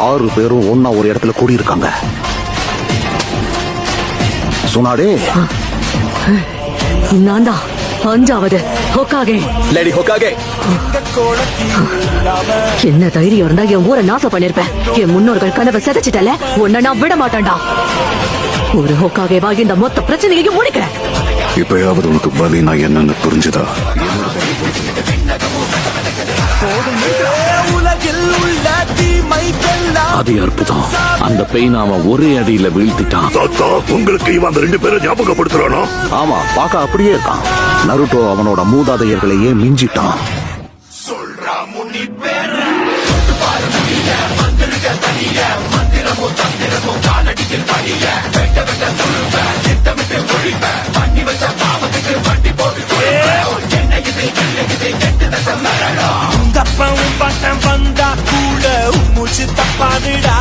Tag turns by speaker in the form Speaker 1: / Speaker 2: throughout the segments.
Speaker 1: 6 பேரும் ஒன்னா ஒரு இடத்துல கூடியிருக்காங்க. சுனாடே,
Speaker 2: நான் தான் 5வது ஹோக்காகே.
Speaker 3: லேடி ஹோக்காகே,
Speaker 2: என்ன தைரியம் இருந்தா என் ஊரை நாசம் பண்ணிருப்பேன். என் முன்னோர்கள் கனவை செதைச்சிட்டல, உன்னை நான் விட மாட்டேன்டா. ஒரு ஹோக்காகேவா இந்த மொத்த பிரச்சனையையும் முடிக்கிறேன்.
Speaker 1: இப்பயாவது உனக்கு பலினா என்னன்னு புரிஞ்சுதா? அது அற்புதம். அந்த பெயின் அவன் ஒரே அடியில வீழ்த்திட்டான்.
Speaker 4: தாத்தா, உங்களுக்கு இவன் அந்த 2 பேரை ஞாபகப்படுத்துறானா?
Speaker 1: ஆமா, பாக்க அப்படியே இருக்கான். நருட்டோ அவனோட மூதாதையர்களையே மிஞ்சிட்டான்.
Speaker 5: வந்தா கூட மூச்சு தப்பாதுடா.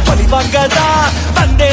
Speaker 5: பழிவாங்கதா வந்தே